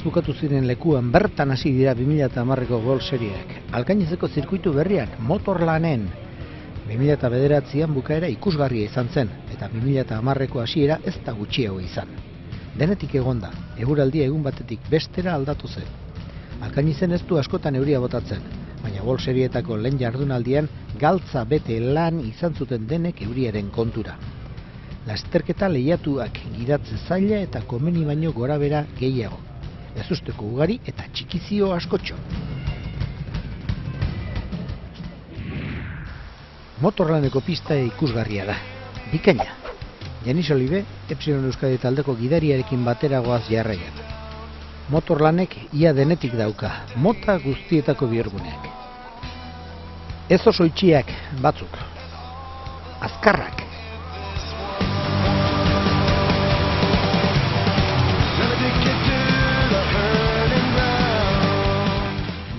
bukatu ziren lekuan bertan hasi dira 2010ko World Serieak. Alkainezeko zirkuitu berriak Motorlanen 2009an bukaera ikusgarria izan zen, eta 2010ko hasiera ez da gutxiago izan. Denetik egonda, eguraldia egun batetik bestera aldatu zen. Alkainezen ez du askotan euria botatzen, baina World Serietako lehen jardunaldian galtza bete lan izan zuten denek euriaren kontura. Lasterketa lehiatuak, gidatze zaila eta komeni baino gorabera gehiago. Ezusteko ugari eta txikizio askotxo. Motorlaneko pista ikusgarria da. Bikaina. Janis Olive, Epsilon Euskadi taldeko gidariarekin batera goaz jarraian. Motorlanek ia denetik dauka, mota guztietako bihurguneak. Ez oso itxiak batzuk. Azkarrak.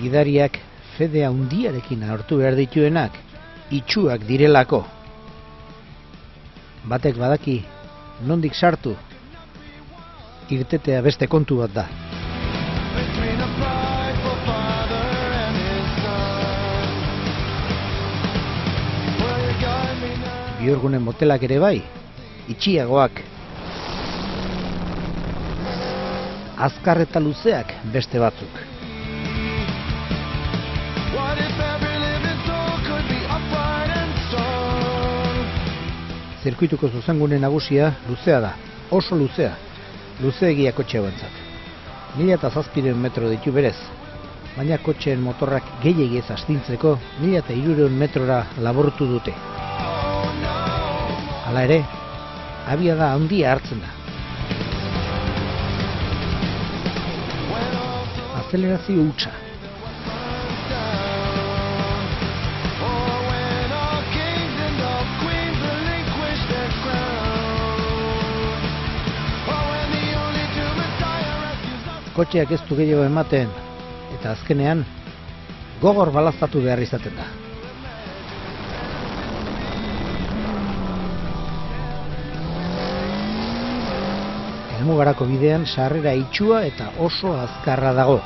Gidariak fede handiarekin hartu behar dituenak, itxuak direlako. Batek badaki, nondik sartu, irtetea beste kontu bat da. Bihurgunen motelak ere bai, itxiagoak. Azkar eta luzeak beste batzuk. Zirkuituko zuzengune nagusia luzea da, oso luzea, luzeegia kotxe hauentzat. 1007 metro ditu berez, baina kotxeen motorrak gehiegi ez astintzeko 1300 metrora laburtu dute. Hala ere, abiada handia hartzen da. Azelerazio hutsa. Kotxeak ez du gehiago ematen, eta azkenean gogor balaztatu behar izaten da. Helmugarako bidean sarrera itxua eta oso azkarra dago.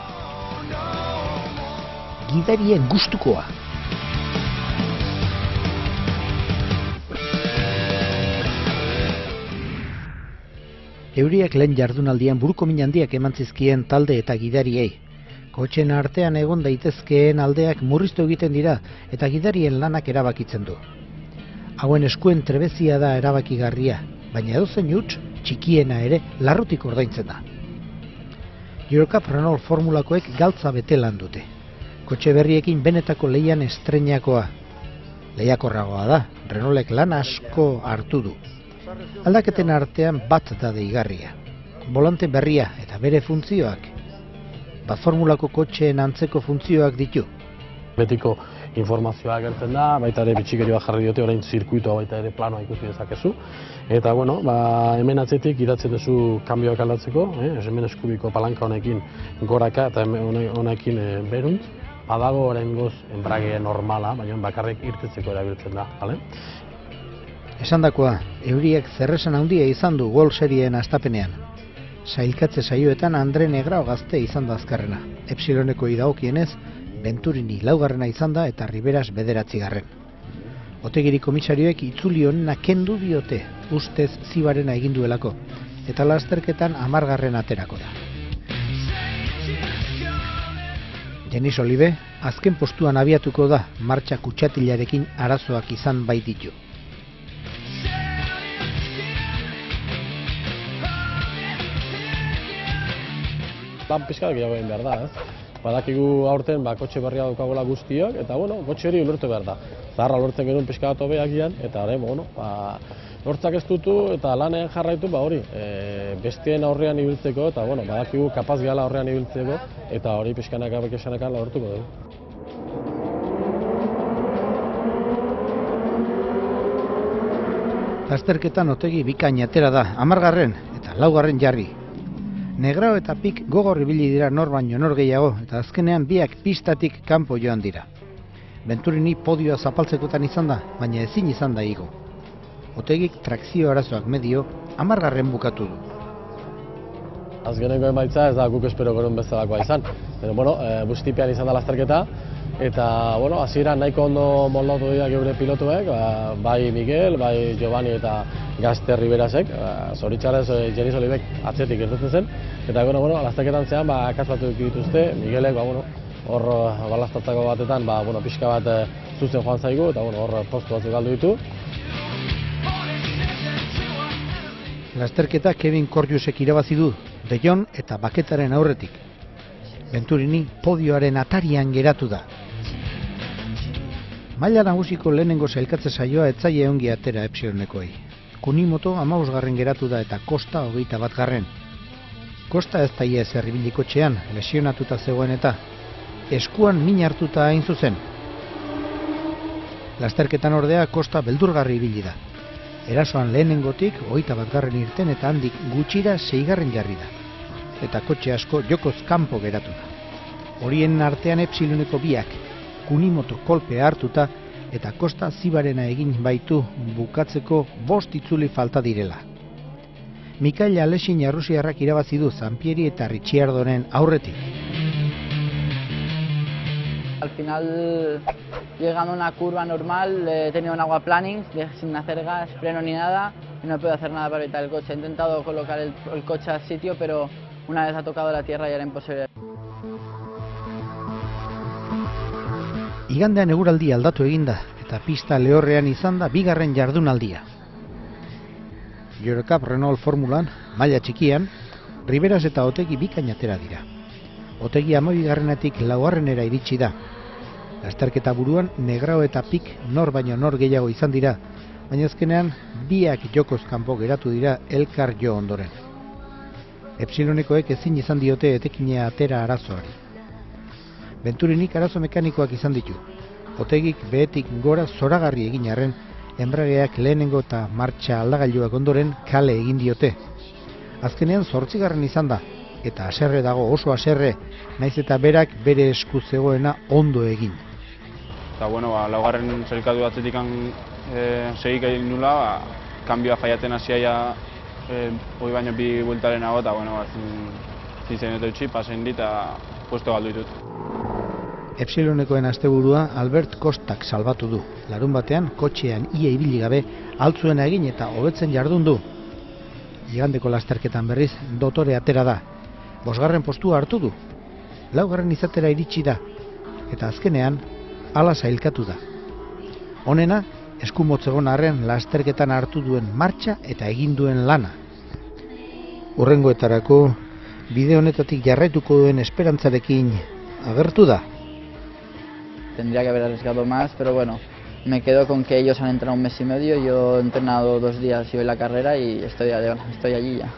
Gidarien gustukoa. Euriak lehen jardunaldian buruko min handiak eman zizkien talde eta gidariei. Kotxen artean egon daitezkeen aldeak murriztu egiten dira eta gidarien lanak erabakitzen du. Hauen eskuen trebezia da erabakigarria, baina edozein huts txikiena ere larrutik ordaintzen da. Eurocup Renault formulakoek galtza bete lan dute. Kotxe berriekin benetako lehian estreinakoa. Lehiakorragoa da, Renaultek lan asko hartu du. Aldaketen artean bat da deigarria. Volante berria eta bere funtzioak. Bat formulako kotxeen antzeko funtzioak ditu. Betiko informazioa agertzen da, baita ere bitxikerioa jarri diote, orain zirkuitoa baita ere planoa ikusi dezakezu. Eta bueno, hemen atzetik idatzen duzu kanbioak aldatzeko, hemen eskubiko palanka honekin goraka eta honekin beruntz. Badago oraingoz enbrage normala, baina bakarrik irtetzeko erabiltzen da, bale? Esandakoa, euriak zerresan handia izan du World Serien hastapenean. Sailkatze saioetan Andre Negrao gazte izan da azkarrena. Epsiloneko dagokienez, Venturini laugarrena izan da eta Riberas 9. Otegiri komisarioek itzuli honena kendu diote, ustez zibarena egin duelako, eta lasterketan 10. aterako da. Janis Olive, azken postuan abiatuko da, martxa kutsatilarekin arazoak izan baititu. Lan pixka gehiago egin behar da, Badakigu aurten kotxe berria daukagola guztiok, eta bueno, kotxe hori ulertu behar da. Zaharra lortzen genuen pixka bat hobeak gian, eta lortzak ez dutu eta lanean jarraitu hori, bestien aurrean ibiltzeko, eta bueno, badakigu kapaz gehala aurrean ibiltzeko, eta hori pixkanaka bekesanakan lortuko dugu. Lasterketan Otegi bikain atera da, 10. eta 4. jarri. Negrao eta Pik gogor ibili dira nor baino nor gehiago, eta azkenean biak pistatik kanpo joan dira. Venturini podioa zapaltzekotan izan da, baina ezin izan da igo. Otegik trakzio arazoak medio 10. bukatu du. Azkeneko emaitza ez da guk espero genuen bezalakoa izan. Bueno, bustipean izan da lasterketa, eta hasieran nahiko ondo moldatu dira geure pilotuek, bai Miguel, bai Giovanni eta Gazte Riberasek, zoritxarrez Jeniz Olibek atzetik irtetzen zen, eta lasterketan zean akats batzuk dituzte, Miguelek hor balaztatzako batetan pixka bat zuzen joan zaigu, eta hor postu batzuk galdu ditu. Lasterketa Kevin Korjusek irabazi du, De Jong eta Baketaren aurretik. Venturini podioaren atarian geratu da. Maila nagusiko lehenengo sailkatze saioa ez zaie ongi atera Epsilonekoei. Kunimoto 15. geratu da eta Kosta 21. Kosta ez da iaz erribiliko txean, lesionatuta zegoen eta eskuan min hartuta hain zuzen. Lasterketan ordea Kosta beldurgarri ibili da. Erasoan lehenengotik 21. irten eta handik gutxira 6. jarri da. Eta kotxe asko jokoz kanpo geratu da. Horien artean Epsiloneko biak, Kunimoto kolpe hartuta eta Kosta zibarena egin baitu bukatzeko 5 itzuli falta direla. Mikael Alesin Errusiarrak irabazi du Zampieri eta Ricciardoren aurretik. Al final, llegando a una curva normal, he tenido un aquaplaning sin hacer gas, freno ni nada, y no he podido hacer nada para evitar el coche. He intentado colocar el coche al sitio, pero una vez ha tocado la tierra ya era imposible. Igandean eguraldi aldatu eginda eta pista lehorrean izan da bigarren jardunaldia. Eurocup Renault Formulan, maila txikian, Riberas eta Otegi bikain atera dira. Otegi 12. 4. iritsi da. Lasterketa buruan Negrao eta Pik nor baino nor gehiago izan dira, baina azkenean biak jokoz kanpo geratu dira elkar jo ondoren. Epsilonekoek ezin izan diote etekina atera arazoari. Venturinik arazo mekanikoak izan ditu. Otegik behetik gora zoragarri egin arren, enbrageak lehenengo eta martxa aldagailuak ondoren kale egin diote. Azkenean 8. izan da, eta haserre dago oso haserre, naiz eta berak bere esku zegoena ondo egin. Eta laugarren sailkatu atzetik segik egin nula, kanbioa faiatzen hasiaia hori baino 2 bueltaren nago, eta zintzen dut utzi, pasen dit, eta puesto galdu ditut. Epsilonekoen asteburua Albert Kostak salbatu du. Larun batean, kotxean ia ibili gabe, altzuena egin eta hobetzen jardun du. Igandeko lasterketan berriz, dotore atera da. 5. postua hartu du. 4. izatera iritsi da. Eta azkenean, hala sailkatu da. Honena, eskumotzegon arren lasterketan hartu duen martxa eta egin duen lana. Hurrengoetarako, bide honetatik jarraituko duen esperantzarekin agertu da. Tendría que haber arriesgado más, pero bueno, me quedo con que ellos han entrenado 1 mes y medio, yo he entrenado 2 días y hoy la carrera y estoy allí ya.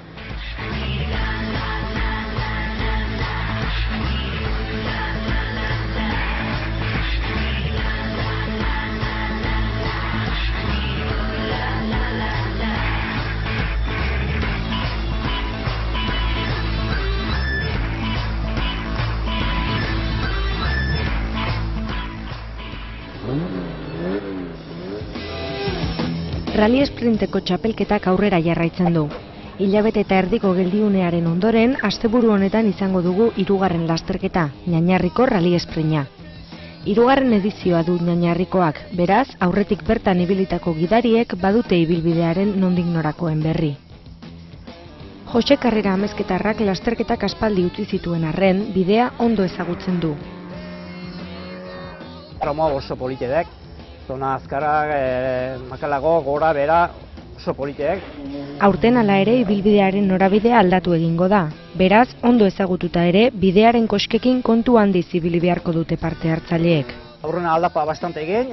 Rally Sprinteko txapelketak aurrera jarraitzen du. Hilabete eta erdiko geldiunearen ondoren, asteburu honetan izango dugu 3. lasterketa, Ñañarriko Rally Sprinta. 3. edizioa du Ñañarrikoak, beraz, aurretik bertan ibilitako gidariek badute ibilbidearen nondik norakoen berri. Jose Karrera amezketarrak lasterketak aspaldi utzi zituen arren, bidea ondo ezagutzen du. Trauma oso politeak. Zona azkarak, makalago, gora, bera, oso politeak. Aurten hala ere ibilbidearen norabidea aldatu egingo da. Beraz, ondo ezagututa ere, bidearen koskekin kontu handiz ibili beharko dute parte hartzaileek. Aurrena aldapa bastante egin,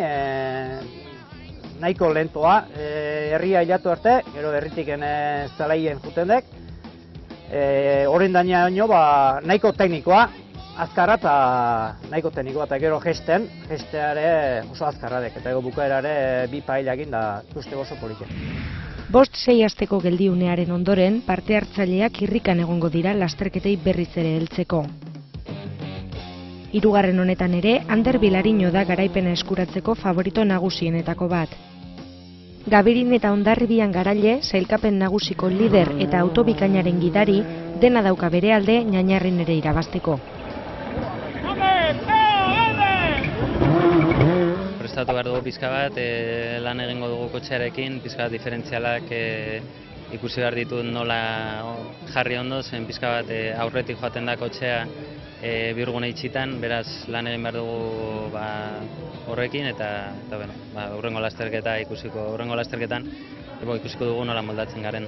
nahiko lentoa, herria hilatu arte, gero herritik zelaien juten dek. Horren dañaino nahiko teknikoa, azkarra eta nahiko teknikoa, eta gero gesteare oso azkarra dek, eta ego bukaerare 2 pailakin da uste oso politia. 5-6 asteko geldiunearen ondoren, parte hartzaileak irrikan egongo dira lasterketei berriz ere heltzeko. 3. honetan ere, Ander Vilariño da garaipena eskuratzeko favorito nagusienetako bat. Gabirin eta Hondarribian garaile, sailkapen nagusiko lider eta autobikainaren gidari, dena dauka bere alde Ñañarrin ere irabazteko. Prestatu behar dugu pizka bat, lan egingo dugu kotxearekin, pizka bat diferentzialak ikusi behar ditut nola jarri ondo, zen pizka bat aurretik joaten da kotxea bihurgune itxitan, beraz lan egin behar dugu horrekin eta hurrengo lasterketan ikusiko dugu nola moldatzen garen.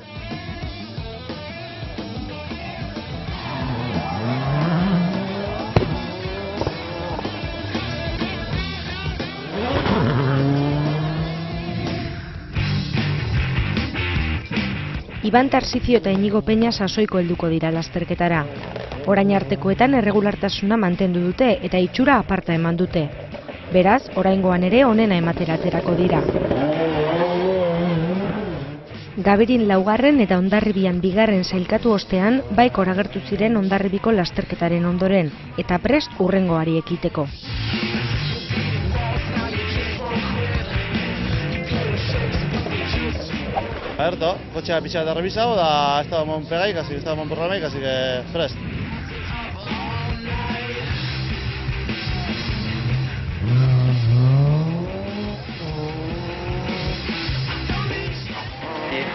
Iban Tarsizio eta Inigo Peña sasoiko helduko dira lasterketara. Orain artekoetan erregulartasuna mantendu dute eta itxura aparta eman dute. Beraz, oraingoan ere onena ematera aterako dira. Gabirin laugarren eta Hondarribian bigarren sailkatu ostean, baik agertu ziren Hondarribiko lasterketaren ondoren, eta prest hurrengoari ekiteko. Aberto, kotxea pixka eta revisado, da estábamos pegaik, así que estábamos por ramaik, así que prest.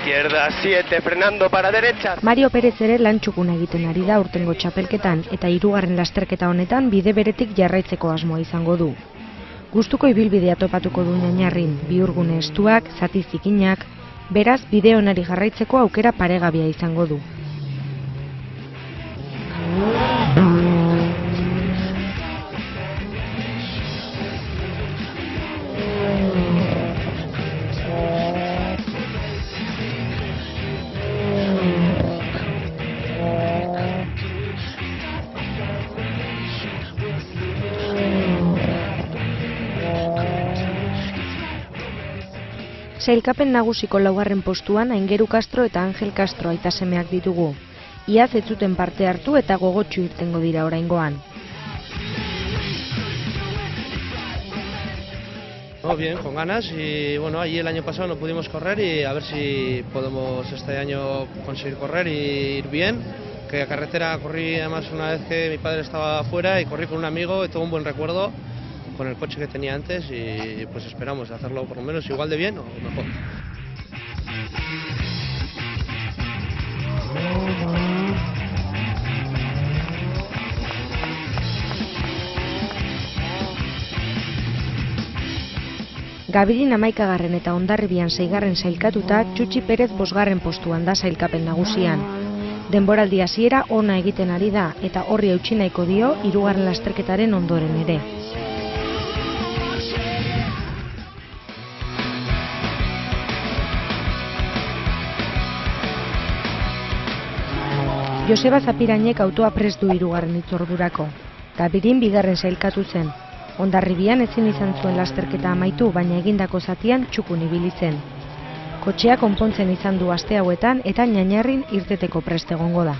Izquierda 7, frenando para derecha. Mario Pérez ere lan txukuna egiten ari da urtengo txapelketan eta hirugarren lasterketa honetan bide beretik jarraitzeko asmoa izango du. Gustuko ibilbidea topatuko du Ñañarrin, bihurgune estuak, zati zikinak, beraz bide onari jarraitzeko aukera paregabea izango du. Sailkapen nagusiko laugarren postuan Aingeru Castro eta Angel Castro aitasemeak ditugu. Iaz ez zuten parte hartu eta gogotsu irtengo dira oraingoan. Bien, con ganas y bueno, allí el año pasado no pudimos correr y a ver si podemos este año conseguir correr y ir bien. Que a carretera corrí además una vez que mi padre estaba afuera y corrí con un amigo y tuve un buen recuerdo con el coche que tenía antes y pues esperamos hacerlo por lo menos igual de bien o mejor. Gabirin 11garren eta Hondarribian 6garren sailkatuta, Txutxi Perez 5garren postuan da sailkapen nagusian. Denboraldi hasiera ona egiten ari da eta horri eutsi nahiko dio 3. lasterketaren ondoren ere. Joseba Zapirainek autoa prest du 3. hitzordurako. Gabirin 2. sailkatu zen. Hondarribian ezin izan zuen lasterketa amaitu, baina egindako zatian txukun ibili zen. Kotxea konpontzen izan du aste hauetan eta Ñañarrin irteteko prest egongo da.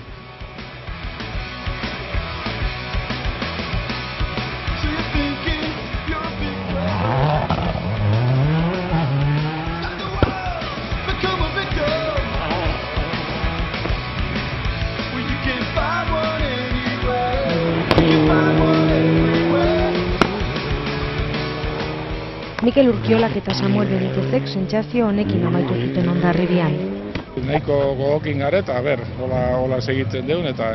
Mikel Urkiolak eta Samuel Benitezek sentsazio honekin amaitu zuten Hondarribian. Nahiko gogokin gare eta hola segitzen deun eta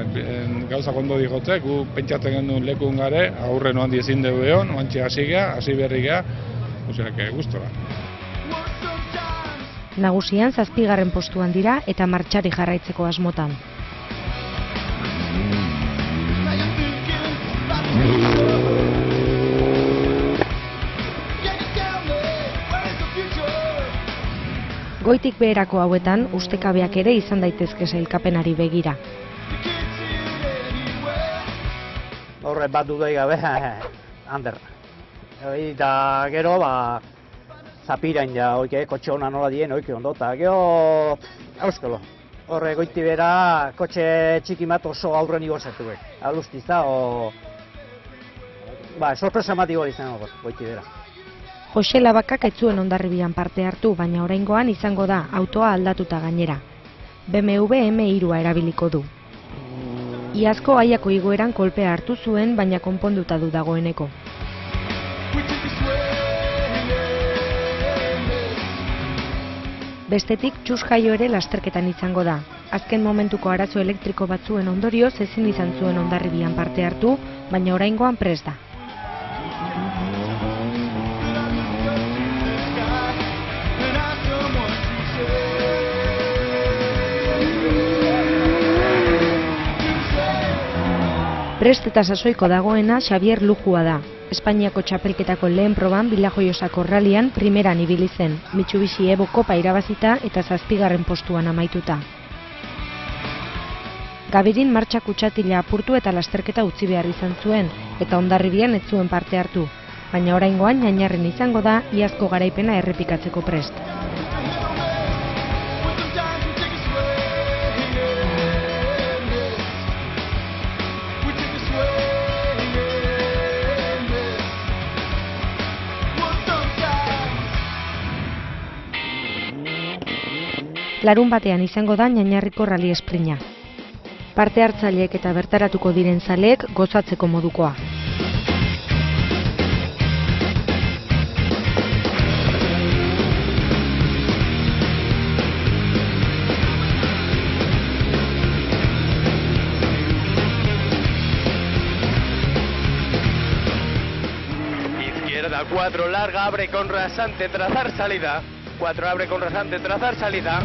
gauzak ondo digotzek, gu pentsatzen genuen lekun gare, aurren handi ezin dugu egon, oantxe hasi berri gea, que gustora. Nagusian 7. postuan dira eta martxari jarraitzeko asmotan. Goitik beherako hauetan, ustekabeak ere izan daitezke sailkapenari begira. Horre bat dudai gabe, Ander. Eta gero, Zapirain ja, kotxe hona nola dien, ondo, eta gero, euskalo. Horre goiti bera, kotxe txiki bat oso aurren igozatu behar. Aluztiza, sorpresa bat igor izan goiti bera. Jose Labakak ez zuen Hondarribian parte hartu, baina oraingoan izango da autoa aldatuta gainera. BMW M3 erabiliko du. Iazko Aiako igoeran kolpea hartu zuen, baina konponduta du dagoeneko. Bestetik, Txus Jaio ere lasterketan izango da. Azken momentuko arazo elektriko batzuen ondorioz ezin izan zuen Hondarribian parte hartu, baina oraingoan prest da. Prest eta sasoiko dagoena Xabier Lujua da. Espainiako txapelketako lehen proban Vilajoiosako rallian primeran ibili zen, Mitsubishi Evo Kopa irabazita eta 7. postuan amaituta. Gabirin martxa kutsatila apurtu eta lasterketa utzi behar izan zuen, eta Hondarribian ez zuen parte hartu, baina oraingoan Ñañarren izango da iazko garaipena errepikatzeko prest. Larun batean izango da Ñañarriko rally esprinta. Parte hartzaileek eta bertaratuko diren zaleek gozatzeko modukoa. Izquierda 4 larga, abre con rasante, trazar salida. 4 abre con rasante, trazar salida.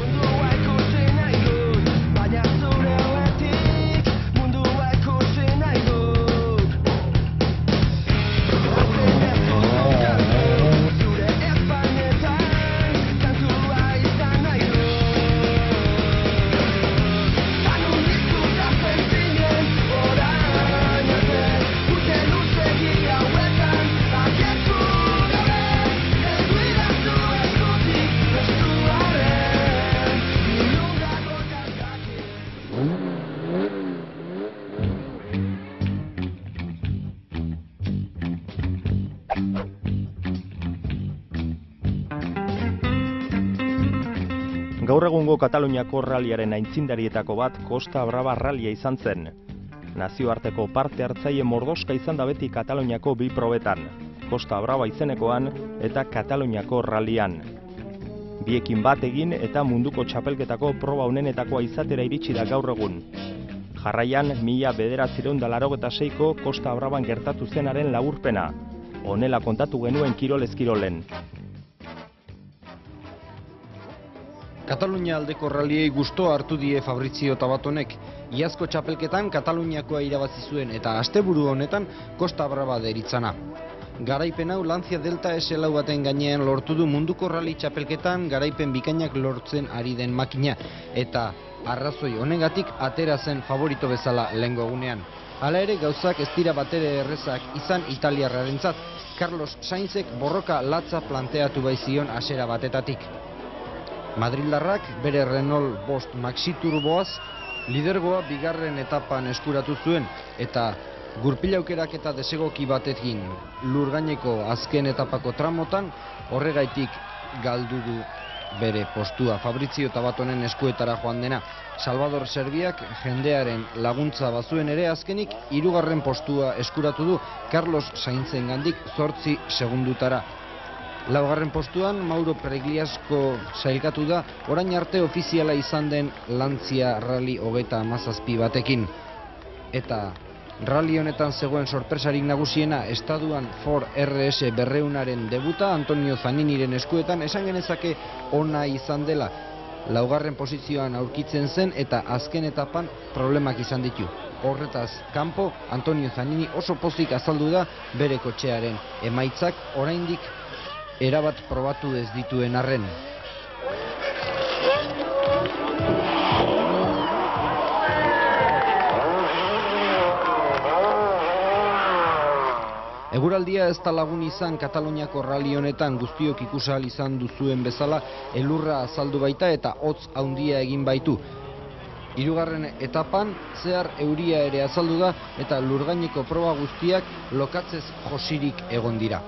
Gaur egungo Kataluniako ralliaren aintzindarietako bat Costa Brava rallia izan zen. Nazioarteko parte hartzaile mordoska izan da beti Kataluniako bi probetan, Costa Brava izenekoan eta Kataluniako rallian. Biekin bat egin eta munduko txapelketako proba honenetakoa izatera iritsi da gaur egun. Jarraian 1986ko Costa Bravan gertatu zenaren laburpena. Honela kontatu genuen kirolez kirolen. Katalunia aldeko ralliei gustoa hartu die Fabrizio Tabatonek. Iazko txapelketan Kataluniakoa irabazi zuen eta asteburu honetan Costa Brava deritzana. Garaipen hau Lancia Delta S4 baten gainean lortu du munduko rally txapelketan garaipen bikainak lortzen ari den makina eta arrazoi honegatik atera zen favorito bezala lehengo egunean. Hala ere gauzak ez dira batere errezak izan italiarrarentzat. Carlos Sainzek borroka latza planteatu baizion hasiera batetatik. Madrildarrak bere Renault 5 Maxi Turboaz lidergoa bigarren etapan eskuratu zuen eta gurpilaukerak eta desegoki batekin lurgaineko azken etapako tramotan horregaitik galdu du bere postua. Fabrizio Tabatonen eskuetara joan dena. Salvador Serbiak jendearen laguntza bazuen ere azkenik 3. postua eskuratu du Carlos Sainzengandik 8 segundutara. 4. postuan Mauro Pregliasko sailkatu da orain arte ofiziala izan den Lancia Rally 37 batekin. Eta rally honetan zegoen sorpresarik nagusiena estaduan Ford RS 200aren debuta Antonio Zaniniren eskuetan esan genezake ona izan dela. 4. posizioan aurkitzen zen eta azken etapan problemak izan ditu. Horretaz kanpo Antonio Zanini oso pozik azaldu da bere kotxearen emaitzak oraindik erabat probatu ez dituen arren. Eguraldia ez da lagun izan Kataluniako rally honetan guztiok ikusahal izan duzuen bezala elurra azaldu baita eta hotz handia egin baitu. 3. etapan zehar euria ere azaldu da eta lurgaineko proba guztiak lokatzez josirik egon dira.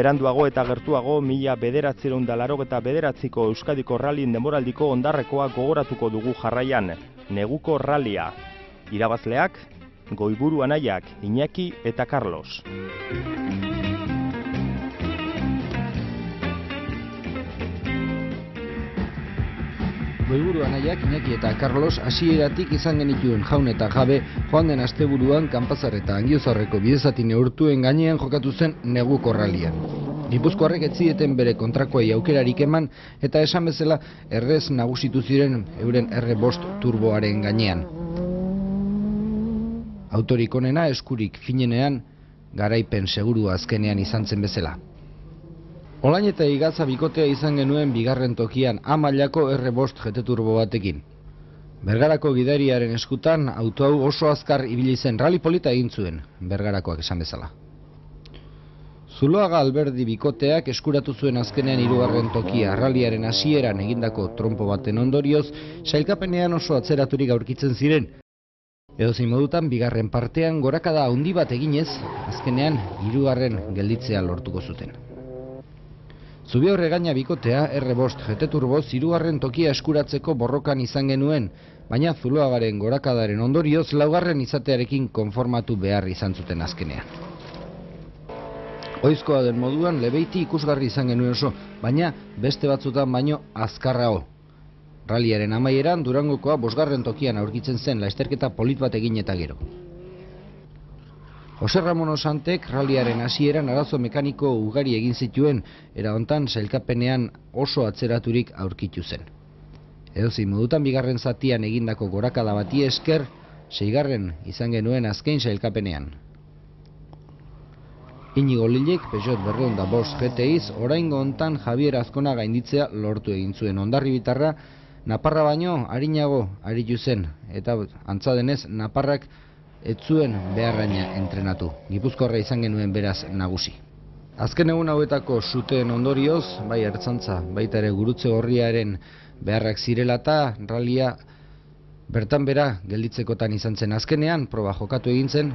Beranduago eta gertuago 1989ko Euskadiko Rallyn denboraldiko ondarrekoa gogoratuko dugu jarraian, Neguko Rallya. Irabazleak, Goiburu anaiak, Iñaki eta Carlos. Goiburu anaiak, Iñaki eta Carlos hasieratik izan genituen jaun eta jabe joan den asteburuan Kanpazar eta Angiozarreko bidezati neurtuen gainean jokatu zen Neguko Rallyan. Gipuzkoarrek ez zieten bere kontrakoei aukerarik eman eta esan bezala errez nagusitu ziren euren R5 turboaren gainean. Autorik onena eskurik finenean, garaipen seguru azkenean izan zen bezala. Olain eta Igaza bikotea izan genuen bigarren tokian A mailako R5 GT turbo batekin. Bergarako gidariaren eskutan auto hau oso azkar ibili zen, rally polita egin zuen, Bergarakoak esan bezala. Zuloaga Alberdi bikoteak eskuratu zuen azkenean hirugarren tokia, rallyaren hasieran egindako trompo baten ondorioz, sailkapenean oso atzeraturik aurkitzen ziren. Edozein modutan bigarren partean gorakada handi bat eginez, azkenean hirugarren gelditzea lortuko zuten. Zubiaurre gaina bikotea R5 GT turboz hirugarren tokia eskuratzeko borrokan izan genuen, baina Zuloagaren gorakadaren ondorioz laugarren izatearekin konformatu behar izan zuten azkenean. Ohizkoa den moduan Lebeiti ikusgarri izan genuen oso, baina beste batzutan baino azkarrago. Rallyaren amaieran Durangokoa 5. tokian aurkitzen zen lasterketa polit bat egin eta gero. Jose Ramon Osantek rallyaren hasieran arazo mekaniko ugari egin zituen, era hontan sailkapenean oso atzeraturik aurkitu zen. Edozein modutan bigarren zatian egindako gorakada bati esker, 6. izan genuen azken sailkapenean. Inigo Lilek Peugeot 205 GTIz oraingo hontan Javier Azkona gainditzea lortu egin zuen. Hondarribitarra Naparra baino arinago aritu zen, eta antza denez Naparrak ez zuen beharraina entrenatu. Gipuzkoarra izan genuen beraz nagusi. Azken egun hauetako suteen ondorioz, bai ertzantza, baita ere gurutze gorriaren beharrak zirela eta rallya bertan bera gelditzekotan izan zen. Azkenean proba jokatu egin zen,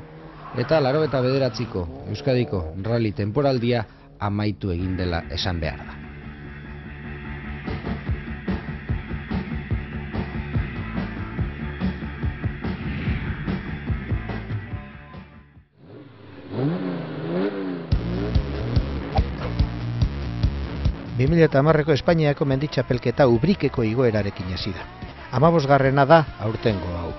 eta 89ko Euskadiko rally temporaldia amaitu egin dela esan behar da. ko Espainiako menditxapelketa Ubrikeko igoerarekin hasi da. 15. da aurtengo hau.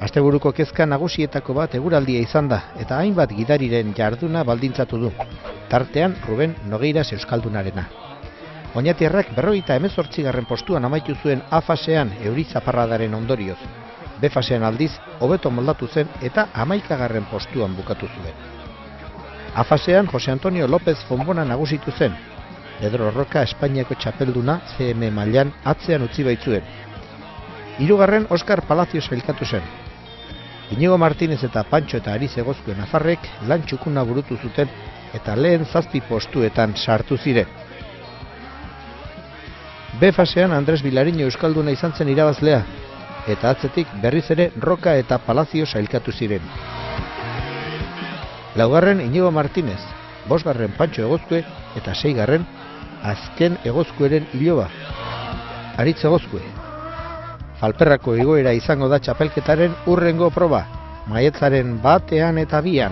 Asteburuko kezka nagusietako bat eguraldia izan da, eta hainbat gidariren jarduna baldintzatu du. Tartean Ruben Nogeiras euskaldunarena. Oñatiarrak 58. postuan amaitu zuen A fasean euri zaparradaren ondorioz. B fasean aldiz hobeto moldatu zen eta 11. postuan bukatu zuen. A fasean Jose Antonio López Fonbona nagusitu zen. Pedro Roca Espainiako txapelduna CM mailan atzean utzi baitzuen. 3. Oskar Palacios sailkatu zen. Inigo Martínez eta Pantxo eta Ariz Egozkue nafarrek lan txukuna burutu zuten eta lehen 7 postuetan sartu ziren. B fasean Andres Vilariño euskalduna izan zen irabazlea, eta atzetik berriz ere Roca eta Palacios sailkatu ziren. 4. Inigo Martínez, 5. Pantxo Egozkue eta 6. azken Egozkueren iloba, Aritz Egozkue. Falperrako igoera izango da txapelketaren hurrengo proba, maiatzaren 1 eta 2.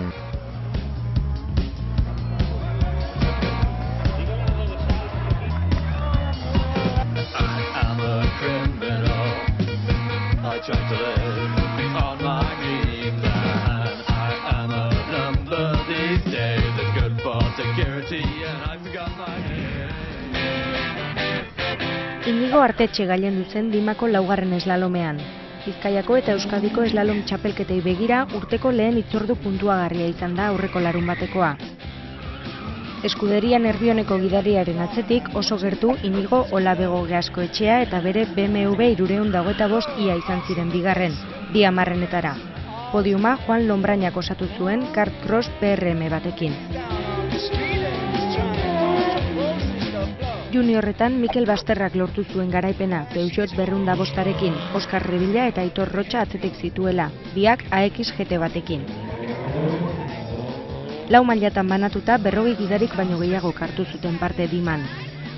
trying to live on my dreamland. I am a number these days, it's good for security and I forgot my name. Inigo Artetxe gailendu zen Dimako laugarren eslalomean. Bizkaiako eta Euskadiko eslalom txapelketei begira urteko lehen hitzordu puntuagarria izan da aurreko larunbatekoa. Eskuderia Nerbioneko gidariaren atzetik oso gertu Inigo Olabego Gascoetxea eta bere BMW 325 ia izan ziren bigarren, 2:10-etara. Podiuma Juan Lombrainak osatu zuen kart cross PRM batekin. Juniorretan Mikel Basterrak lortu zuen garaipena Peugeot 205arekin, Oskar Revilla eta Aitor Rotxa atzetik zituela, biak AX GT batekin. Lau mailatan banatuta 40 gidarik baino gehiago hartu zuten parte Diman.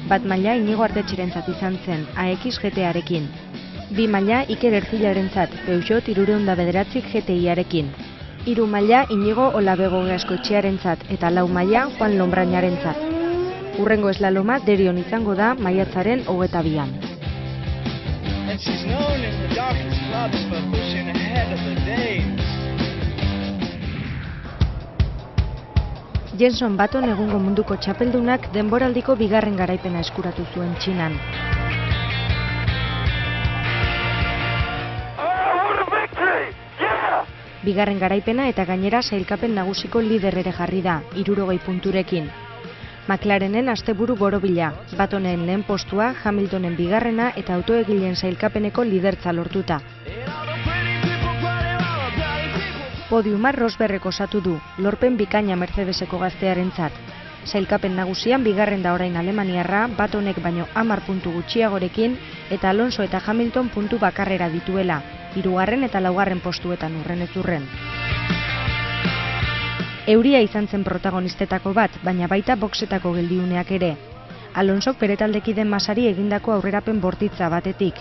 Bat maila Inigo Artetxerentzat izan zen, AX GT-arekin. 2 maila Iker Erzilarentzat, Peugeot 309 GTI-arekin. 3 maila Inigo Olabego Gascoetxearentzat eta 4 maila Juan Lombrainarentzat. Hurrengo eslaloma Derion izango da maiatzaren 22an. Jenson Button egungo munduko txapeldunak denboraldiko bigarren garaipena eskuratu zuen Txinan. Bigarren garaipena eta gainera sailkapen nagusiko lider ere jarri da, 60 punturekin. McLarenen asteburu borobila, Buttonen lehen postua, Hamiltonen bigarrena eta autoegileen sailkapeneko lidertza lortuta. Podiuma Rosberrek osatu du, lorpen bikaina Mercedeseko gaztearentzat. Sailkapen nagusian bigarren da orain Alemaniarra, Buttonek baino 10 puntu gutxiagorekin eta Alonso eta Hamilton puntu bakarrera dituela, 3. eta 4. postuetan urrenez urren. Euria izan zen protagonistetako bat, baina baita boxetako geldiuneak ere. Alonsok bere taldekideen Masari egindako aurrerapen bortitza batetik.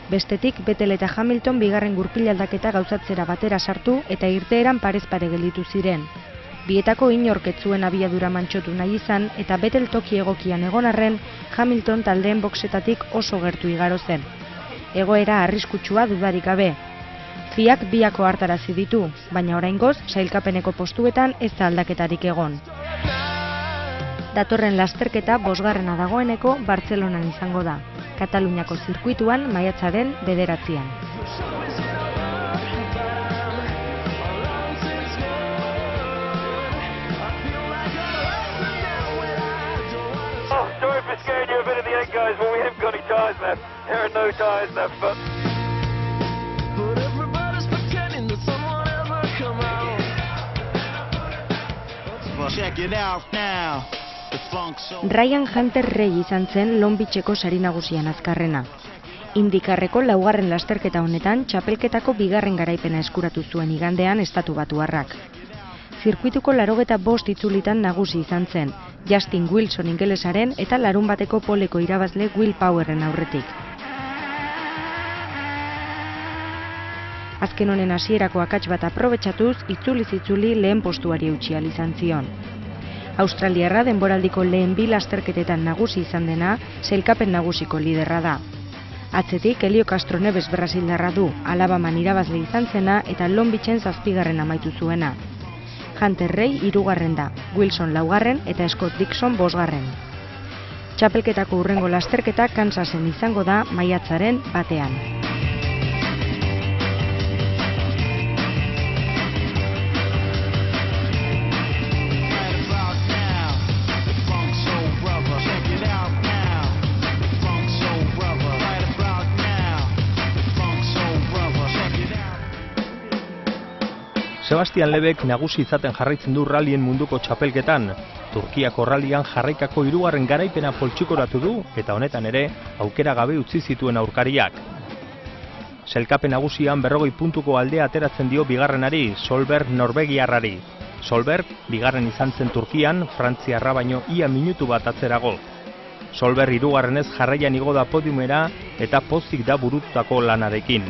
Bestetik, Vettel eta Hamilton bigarren gurpilaldaketa gauzatzera batera sartu eta irteeran parez pare gelditu ziren. Bietako inork ez zuen abiadura mantxotu nahi izan eta Vettel toki egokian egon arren, Hamilton taldeen boxetatik oso gertu igaro zen. Egoera arriskutsua dudarik gabe. FIAk biako hartarazi ditu, baina oraingoz sailkapeneko postuetan ez da aldaketarik egon. Datorren lasterketa 5. dagoeneko Bartzelonan izango da, Kataluniako zirkuituan maiatzaren 9an. Sorry for scaring you a bit at the end, guys, but we haven't got any tyres left. There are no tyres left, but everybody's pretending that someone ever come out. Check it out now. Ryan Hunter Rey izan zen Long Beacheko sari nagusian azkarrena. Indikarreko 4. lasterketa honetan txapelketako bigarren garaipena eskuratu zuen igandean estatu batuarrak. Zirkuituko 85 itzulitan nagusi izan zen, Justin Wilson ingelesaren eta larunbateko poleko irabazle Will Powerren aurretik. Azken honen hasierako akats bat aprobetxatuz, itzuliz-itzuli lehen postuari eutsi ahal izan zion. Australiarra denboraldiko lehen 2 lasterketetan nagusi izan dena, sailkapen nagusiko liderra da. Atzetik Helio Castroneves brasildarra du, Alabaman irabazle izan zena eta Long Beachen 7. amaitu zuena. Hunter Rey 3. da, Wilson 4. eta Scott Dixon 5. Txapelketako hurrengo lasterketa Kansasen izango da maiatzaren 1an. Sebastian Loebek nagusi izaten jarraitzen du rallyen munduko txapelketan. Turkiako rallyan jarraikako 3. garaipena poltsikoratu du eta honetan ere aukera gabe utzi zituen aurkariak. Sailkapen nagusian 40 puntuko aldea ateratzen dio bigarrenari, Solberg norvegiarrari. Solberg bigarren izan zen Turkian, Frantziarra baino ia minutu bat atzerago. Solberg 3. jarraian igo da podiumera eta pozik da burututako lanarekin.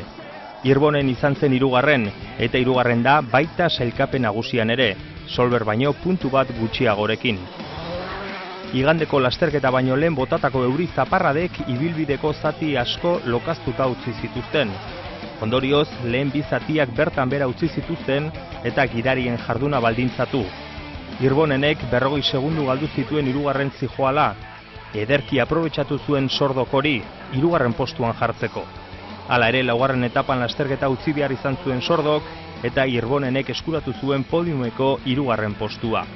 Irbonen izan zen 3. eta 3. da baita sailkapen nagusian ere, Solberg baino puntu bat gutxiagorekin. Igandeko lasterketa baino lehen botatako euri zaparradek ibilbideko zati asko lokaztuta utzi zituzten. Ondorioz, lehen bi zatiak bertan bera utzi zituzten eta gidarien jarduna baldintzatu. Irbonenek 40 segundu galdu zituen hirugarren zijoala, ederki aprobetxatu zuen Sordok hori, hirugarren postuan jartzeko. Hala ere, laugarren etapan lasterketa utzi behar izan zuen Sordok eta Irbonenek eskuratu zuen podiumeko hirugarren postua.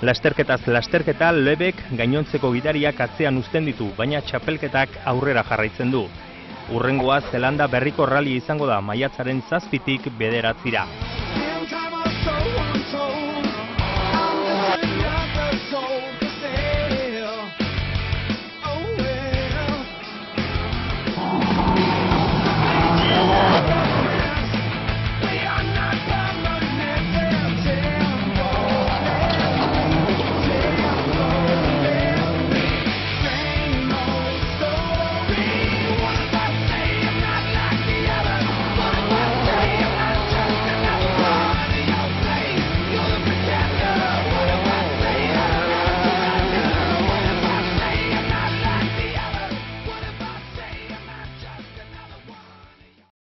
Lasterketaz lasterketa Loebek gainontzeko gidariak atzean uzten ditu, baina txapelketak aurrera jarraitzen du. Hurrengoa Zelanda berriko rally izango da maiatzaren 7tik 9.